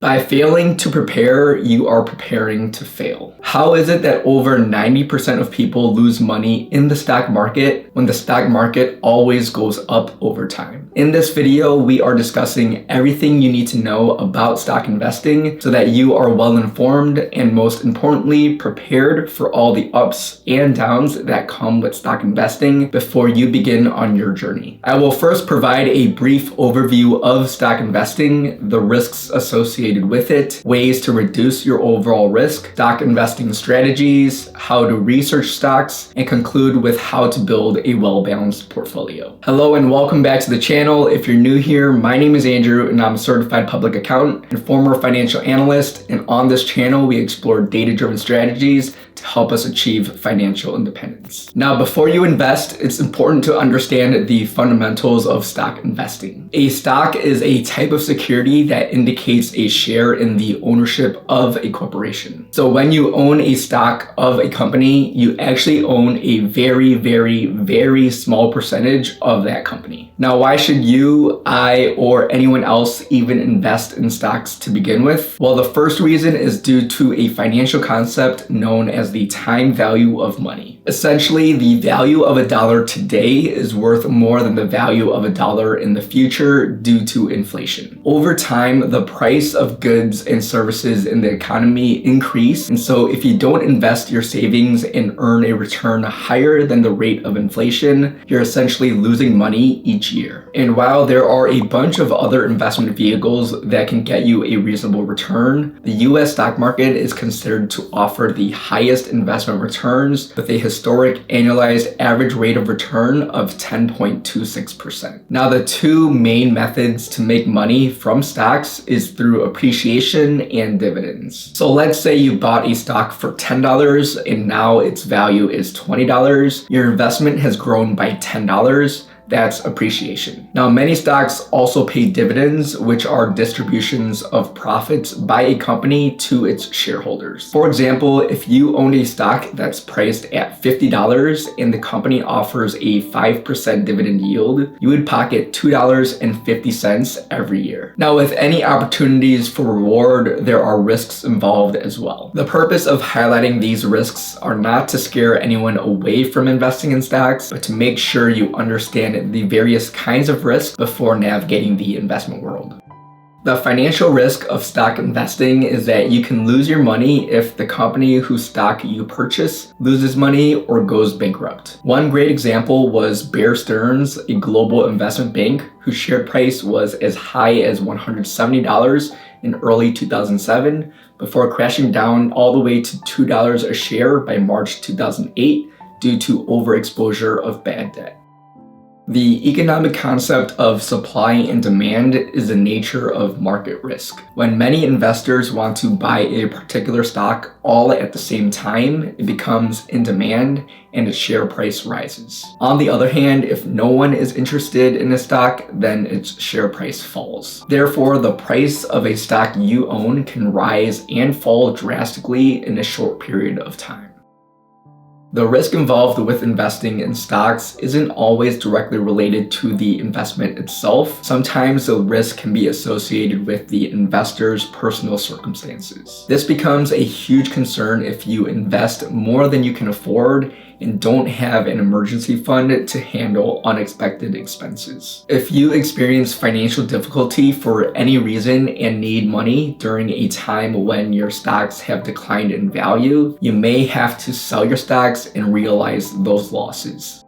By failing to prepare, you are preparing to fail. How is it that over 90% of people lose money in the stock market when the stock market always goes up over time? In this video, we are discussing everything you need to know about stock investing so that you are well informed and, most importantly, prepared for all the ups and downs that come with stock investing before you begin on your journey. I will first provide a brief overview of stock investing, the risks associated with it, ways to reduce your overall risk, stock investing strategies, how to research stocks, and conclude with how to build a well-balanced portfolio. Hello and welcome back to the channel. If you're new here, my name is Andrew and I'm a certified public accountant and former financial analyst. And on this channel, we explore data-driven strategies to help us achieve financial independence. Now, before you invest, it's important to understand the fundamentals of stock investing. A stock is a type of security that indicates a share in the ownership of a corporation. So when you own a stock of a company, you actually own a very, very, very small percentage of that company. Now, why should you, I, or anyone else even invest in stocks to begin with? Well, the first reason is due to a financial concept known as the time value of money. Essentially, the value of $1 today is worth more than the value of $1 in the future due to inflation. Over time, the price of goods and services in the economy increase, and so if you don't invest your savings and earn a return higher than the rate of inflation, you're essentially losing money each year. And while there are a bunch of other investment vehicles that can get you a reasonable return, the US stock market is considered to offer the highest investment returns with a historic annualized average rate of return of 10.26%. Now, the two main methods to make money from stocks is through appreciation and dividends. So let's say you bought a stock for $10 and now its value is $20. Your investment has grown by $10. That's appreciation. Now, many stocks also pay dividends, which are distributions of profits by a company to its shareholders. For example, if you own a stock that's priced at $50 and the company offers a 5% dividend yield, you would pocket $2.50 every year. Now, with any opportunities for reward, there are risks involved as well. The purpose of highlighting these risks are not to scare anyone away from investing in stocks, but to make sure you understand the various kinds of risk before navigating the investment world. The financial risk of stock investing is that you can lose your money if the company whose stock you purchase loses money or goes bankrupt. One great example was Bear Stearns, a global investment bank whose share price was as high as $170 in early 2007 before crashing down all the way to $2 a share by March 2008 due to overexposure of bad debt. The economic concept of supply and demand is the nature of market risk. When many investors want to buy a particular stock all at the same time, it becomes in demand and its share price rises. On the other hand, if no one is interested in a stock, then its share price falls. Therefore, the price of a stock you own can rise and fall drastically in a short period of time. The risk involved with investing in stocks isn't always directly related to the investment itself. Sometimes the risk can be associated with the investor's personal circumstances. This becomes a huge concern if you invest more than you can afford and don't have an emergency fund to handle unexpected expenses. If you experience financial difficulty for any reason and need money during a time when your stocks have declined in value, you may have to sell your stocks and realize those losses.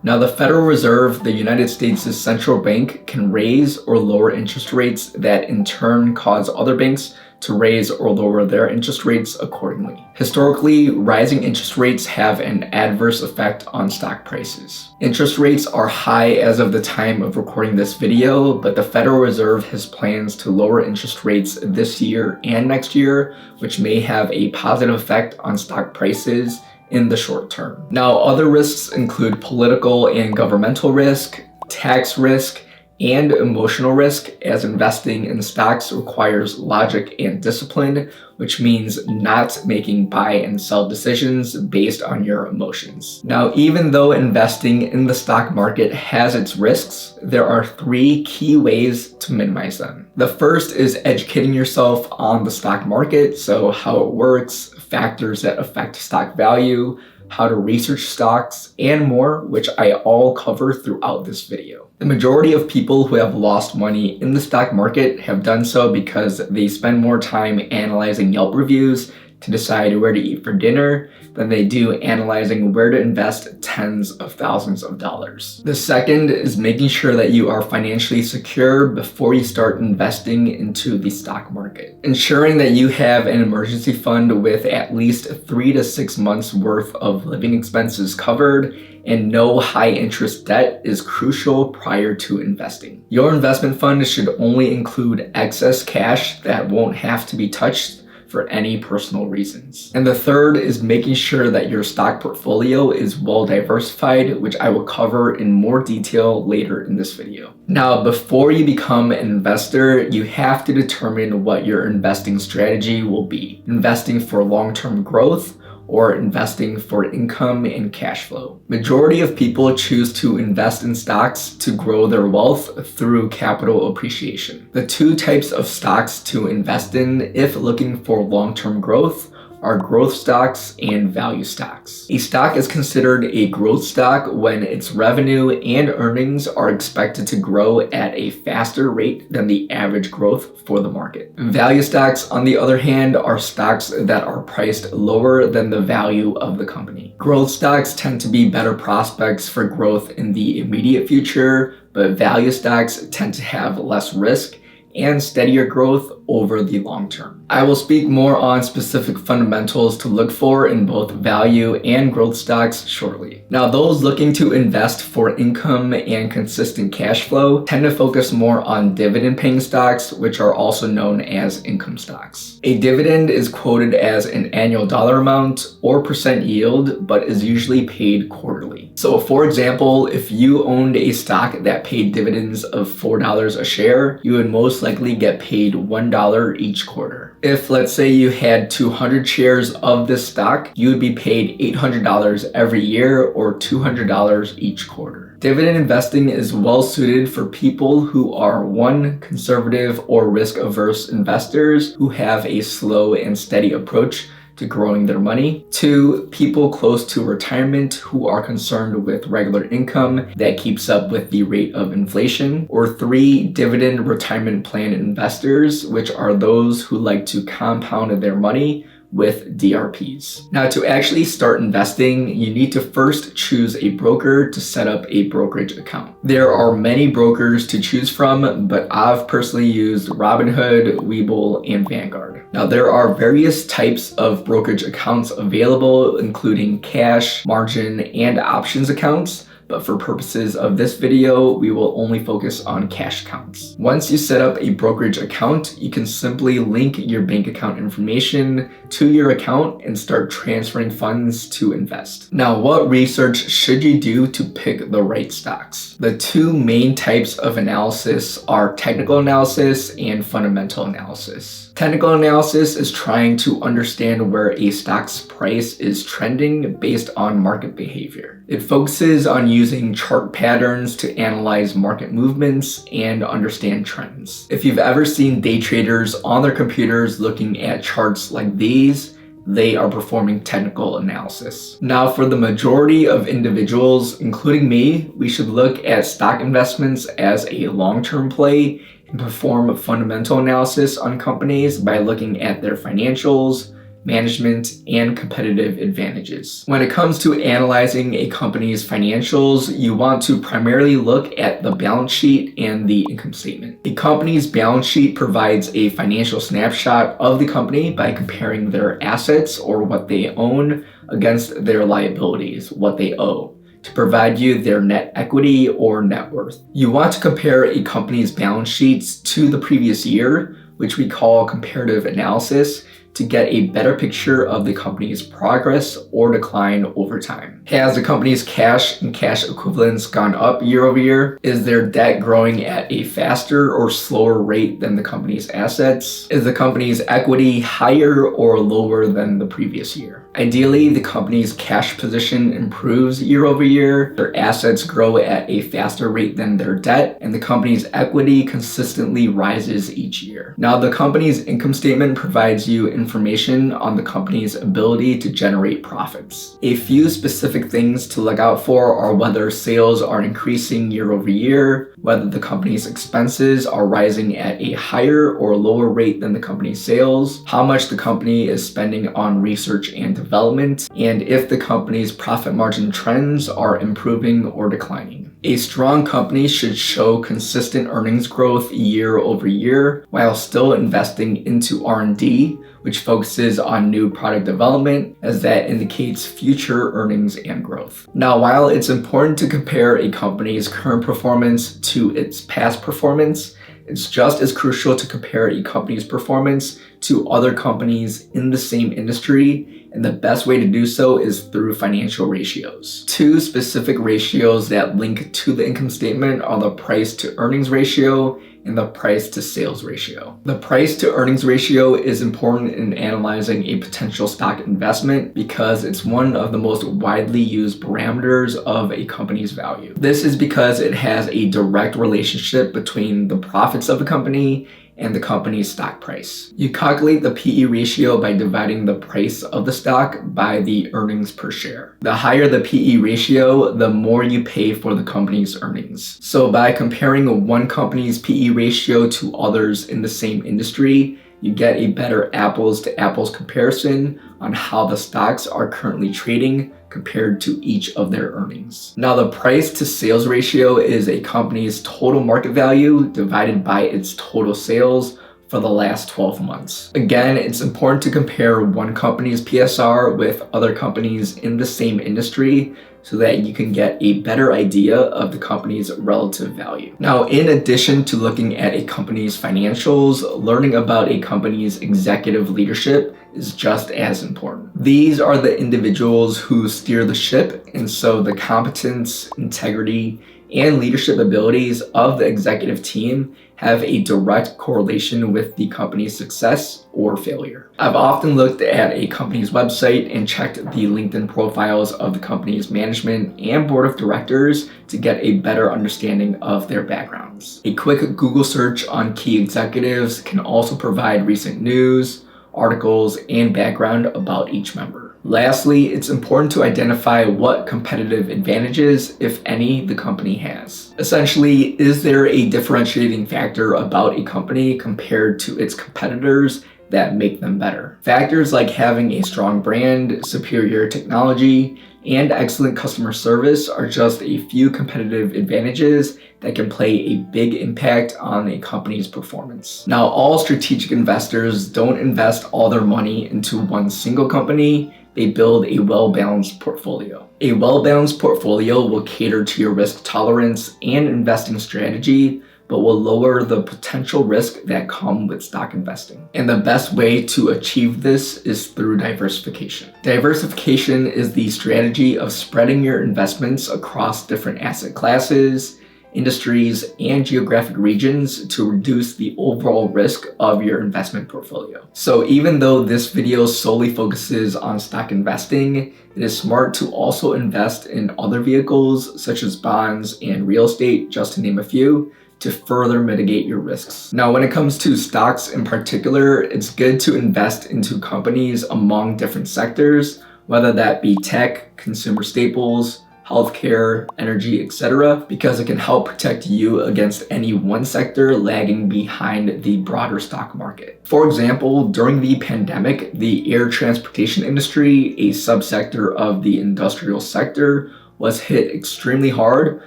Now, the Federal Reserve, the United States' central bank, can raise or lower interest rates that in turn cause other banks to raise or lower their interest rates accordingly. Historically, rising interest rates have an adverse effect on stock prices. Interest rates are high as of the time of recording this video, but the Federal Reserve has plans to lower interest rates this year and next year, which may have a positive effect on stock prices in the short term. Now, other risks include political and governmental risk, tax risk, and emotional risk, as investing in stocks requires logic and discipline, which means not making buy and sell decisions based on your emotions. Now, even though investing in the stock market has its risks, there are 3 key ways to minimize them. The first is educating yourself on the stock market, so how it works, factors that affect stock value, how to research stocks, and more, which I all cover throughout this video. The majority of people who have lost money in the stock market have done so because they spend more time analyzing Yelp reviews to decide where to eat for dinner than they do analyzing where to invest tens of thousands of dollars. The second is making sure that you are financially secure before you start investing into the stock market. Ensuring that you have an emergency fund with at least 3 to 6 months worth of living expenses covered and no high interest debt is crucial prior to investing. Your investment fund should only include excess cash that won't have to be touched for any personal reasons. And the third is making sure that your stock portfolio is well diversified, which I will cover in more detail later in this video. Now, before you become an investor, you have to determine what your investing strategy will be. Investing for long-term growth or investing for income and cash flow. Majority of people choose to invest in stocks to grow their wealth through capital appreciation. The 2 types of stocks to invest in if looking for long-term growth are growth stocks and value stocks. A stock is considered a growth stock when its revenue and earnings are expected to grow at a faster rate than the average growth for the market. Value stocks, on the other hand, are stocks that are priced lower than the value of the company. Growth stocks tend to be better prospects for growth in the immediate future, but value stocks tend to have less risk and steadier growth over the long term. I will speak more on specific fundamentals to look for in both value and growth stocks shortly. Now, those looking to invest for income and consistent cash flow tend to focus more on dividend-paying stocks, which are also known as income stocks. A dividend is quoted as an annual dollar amount or percent yield, but is usually paid quarterly. So for example, if you owned a stock that paid dividends of $4 a share, you would most likely get paid $1 each quarter. If, let's say, you had 200 shares of this stock, you would be paid $800 every year or $200 each quarter. Dividend investing is well suited for people who are 1, conservative or risk-averse investors who have a slow and steady approach to growing their money. 2, people close to retirement who are concerned with regular income that keeps up with the rate of inflation. Or 3, dividend retirement plan investors, which are those who like to compound their money with DRPs. Now, to actually start investing, you need to first choose a broker to set up a brokerage account. There are many brokers to choose from, but I've personally used Robinhood, Webull, and Vanguard. Now, there are various types of brokerage accounts available, including cash, margin, and options accounts. But for purposes of this video, we will only focus on cash accounts. Once you set up a brokerage account, you can simply link your bank account information to your account and start transferring funds to invest. Now, what research should you do to pick the right stocks? The 2 main types of analysis are technical analysis and fundamental analysis. Technical analysis is trying to understand where a stock's price is trending based on market behavior. It focuses on using chart patterns to analyze market movements and understand trends. If you've ever seen day traders on their computers looking at charts like these, they are performing technical analysis. Now, for the majority of individuals, including me, we should look at stock investments as a long-term play and perform fundamental analysis on companies by looking at their financials, management, and competitive advantages. When it comes to analyzing a company's financials, you want to primarily look at the balance sheet and the income statement. A company's balance sheet provides a financial snapshot of the company by comparing their assets, or what they own, against their liabilities, what they owe, to provide you their net equity or net worth. You want to compare a company's balance sheets to the previous year, which we call comparative analysis, to get a better picture of the company's progress or decline over time. Has the company's cash and cash equivalents gone up year over year? Is their debt growing at a faster or slower rate than the company's assets? Is the company's equity higher or lower than the previous year? Ideally, the company's cash position improves year over year, their assets grow at a faster rate than their debt, and the company's equity consistently rises each year. Now, the company's income statement provides you information on the company's ability to generate profits. A few specific things to look out for are whether sales are increasing year over year, whether the company's expenses are rising at a higher or lower rate than the company's sales, how much the company is spending on research and development, and if the company's profit margin trends are improving or declining. A strong company should show consistent earnings growth year over year while still investing into R&D, which focuses on new product development, as that indicates future earnings and growth. Now, while it's important to compare a company's current performance to its past performance, it's just as crucial to compare a company's performance to other companies in the same industry, and the best way to do so is through financial ratios. Two specific ratios that link to the income statement are the price to earnings ratio and the price to sales ratio. The price to earnings ratio is important in analyzing a potential stock investment because it's one of the most widely used parameters of a company's value. This is because it has a direct relationship between the profits of a company and the company's stock price. You calculate the PE ratio by dividing the price of the stock by the earnings per share. The higher the PE ratio, the more you pay for the company's earnings. So by comparing one company's PE ratio to others in the same industry, you get a better apples to apples comparison on how the stocks are currently trading compared to each of their earnings. Now, the price to sales ratio is a company's total market value divided by its total sales for the last 12 months. Again, it's important to compare one company's PSR with other companies in the same industry so that you can get a better idea of the company's relative value. Now, in addition to looking at a company's financials, learning about a company's executive leadership is just as important. These are the individuals who steer the ship, and so the competence, integrity, and leadership abilities of the executive team have a direct correlation with the company's success or failure. I've often looked at a company's website and checked the LinkedIn profiles of the company's management and board of directors to get a better understanding of their backgrounds. A quick Google search on key executives can also provide recent news, articles, and background about each member. Lastly, it's important to identify what competitive advantages, if any, the company has. Essentially, is there a differentiating factor about a company compared to its competitors that make them better? Factors like having a strong brand, superior technology, and excellent customer service are just a few competitive advantages that can play a big impact on a company's performance. Now, all strategic investors don't invest all their money into one single company. They build a well-balanced portfolio. A well-balanced portfolio will cater to your risk tolerance and investing strategy, but will lower the potential risk that come with stock investing. And the best way to achieve this is through diversification. Diversification is the strategy of spreading your investments across different asset classes, industries, and geographic regions to reduce the overall risk of your investment portfolio. So even though this video solely focuses on stock investing, it is smart to also invest in other vehicles such as bonds and real estate, just to name a few, to further mitigate your risks. Now, when it comes to stocks in particular, it's good to invest into companies among different sectors, whether that be tech, consumer staples, healthcare, energy, etc., because it can help protect you against any one sector lagging behind the broader stock market. For example, during the pandemic, the air transportation industry, a subsector of the industrial sector, was hit extremely hard,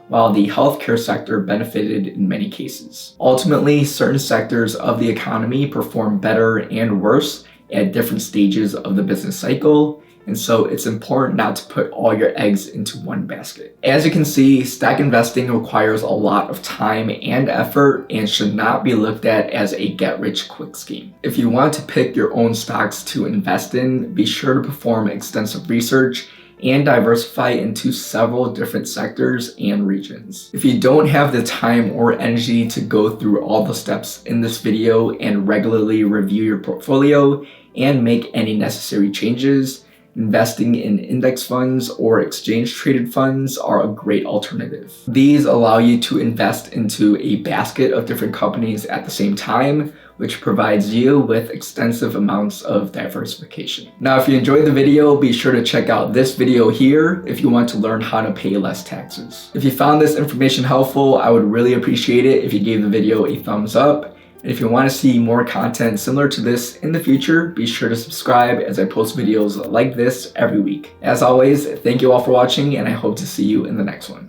while the healthcare sector benefited in many cases. Ultimately, certain sectors of the economy perform better and worse at different stages of the business cycle, And so it's important not to put all your eggs into one basket. As you can see, stock investing requires a lot of time and effort and should not be looked at as a get-rich-quick scheme. If you want to pick your own stocks to invest in, be sure to perform extensive research and diversify into several different sectors and regions. If you don't have the time or energy to go through all the steps in this video and regularly review your portfolio and make any necessary changes, investing in index funds or exchange traded funds are a great alternative. These allow you to invest into a basket of different companies at the same time, which provides you with extensive amounts of diversification. Now, if you enjoyed the video, be sure to check out this video here if you want to learn how to pay less taxes. If you found this information helpful, I would really appreciate it if you gave the video a thumbs up. And if you want to see more content similar to this in the future, be sure to subscribe as I post videos like this every week. As always, thank you all for watching, and I hope to see you in the next one.